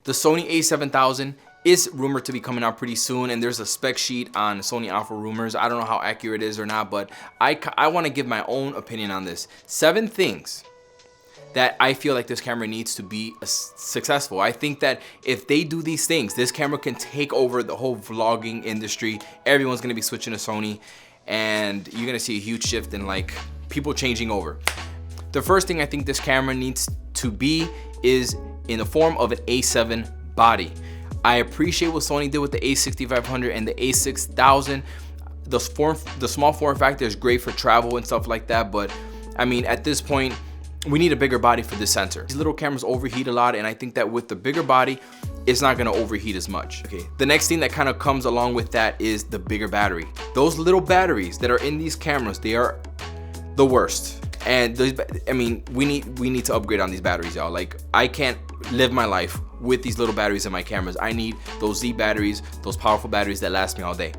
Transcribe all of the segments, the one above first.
The Sony A7000 is rumored to be coming out pretty soon, and there's a spec sheet on Sony Alpha Rumors. I don't know how accurate it is or not, but I want to give my own opinion on this. 7 things that I feel like this camera needs to be successful. I think that if they do these things, this camera can take over the whole vlogging industry. Everyone's gonna be switching to Sony, and you're gonna see a huge shift in like people changing over. The first thing I think this camera needs to be is in the form of an A7 body. I appreciate what Sony did with the A6500 and the A6000. The small form factor is great for travel and stuff like that, but I mean, at this point, we need a bigger body for this sensor. These little cameras overheat a lot, and I think that with the bigger body, it's not gonna overheat as much. Okay, the next thing that kind of comes along with that is the bigger battery. Those little batteries that are in these cameras, they are the worst. And those, I mean, we need to upgrade on these batteries, y'all. Like, I can't live my life with these little batteries in my cameras. I need those Z batteries, those powerful batteries that last me all day.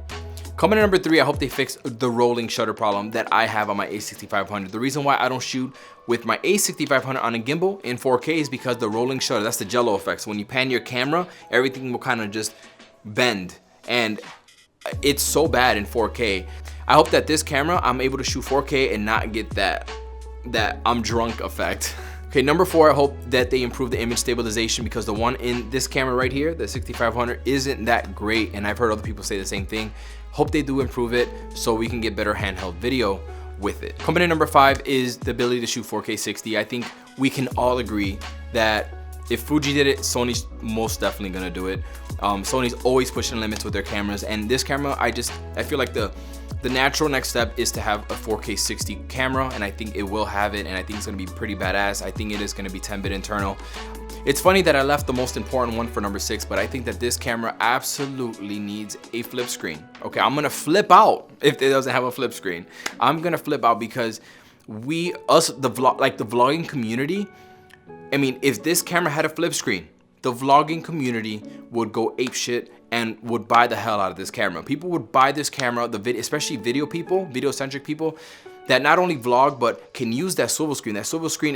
Coming to number 3, I hope they fix the rolling shutter problem that I have on my A6500. The reason why I don't shoot with my A6500 on a gimbal in 4K is because the rolling shutter, that's the jello effect. So when you pan your camera, everything will kind of just bend, and it's so bad in 4K. I hope that this camera, I'm able to shoot 4K and not get that I'm drunk effect. Okay, number 4, I hope that they improve the image stabilization, because the one in this camera right here, the 6500, isn't that great, and I've heard other people say the same thing. Hope they do improve it so we can get better handheld video with it. Coming in number 5 is the ability to shoot 4K 60. I think we can all agree that if Fuji did it, Sony's most definitely gonna do it. Sony's always pushing limits with their cameras, and this camera, I feel like the natural next step is to have a 4K 60 camera, and I think it will have it, and I think it's gonna be pretty badass. I think it is gonna be 10-bit internal. It's funny that I left the most important one for number 6, but I think that this camera absolutely needs a flip screen. Okay, I'm gonna flip out if it doesn't have a flip screen. I'm gonna flip out because the vlogging community, I mean, if this camera had a flip screen, the vlogging community would go apeshit and would buy the hell out of this camera. People would buy this camera, especially video people, video-centric people, that not only vlog, but can use that swivel screen. That swivel screen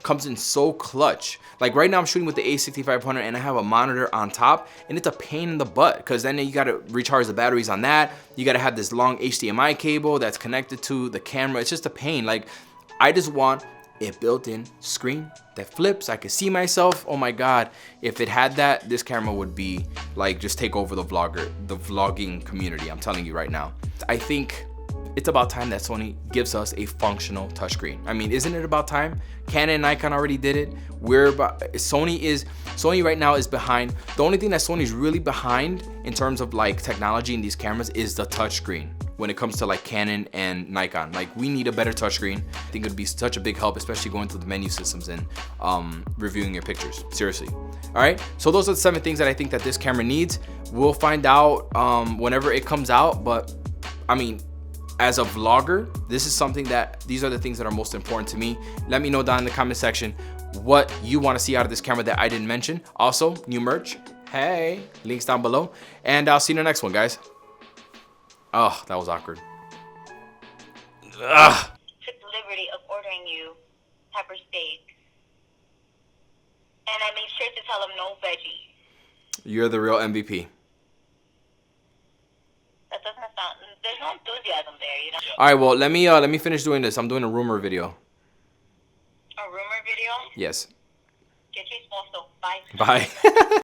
comes in so clutch. Like right now I'm shooting with the A6500 and I have a monitor on top, and it's a pain in the butt, because then you gotta recharge the batteries on that. You gotta have this long HDMI cable that's connected to the camera. It's just a pain. Like, I just want a built-in screen that flips. I could see myself. Oh my God. If it had that, this camera would be like, just take over the vlogging community. I'm telling you right now. I think it's about time that Sony gives us a functional touchscreen. I mean, isn't it about time? Canon and Nikon already did it. Sony right now is behind. The only thing that Sony's really behind in terms of like technology in these cameras is the touchscreen. When it comes to like Canon and Nikon, like, we need a better touchscreen. I think it'd be such a big help, especially going through the menu systems and reviewing your pictures. Seriously. All right. So those are the 7 things that I think that this camera needs. We'll find out whenever it comes out. But I mean, as a vlogger, these are the things that are most important to me. Let me know down in the comment section what you want to see out of this camera that I didn't mention. Also, new merch. Hey, links down below. And I'll see you in the next one, guys. Oh, that was awkward. Ugh. Took the liberty of ordering you pepper steak, and I made sure to tell him no veggies. You're the real MVP. That doesn't sound. There's no enthusiasm there, you know. All right, well, let me finish doing this. I'm doing a rumor video. A rumor video? Yes. Get your small, so bye. Bye.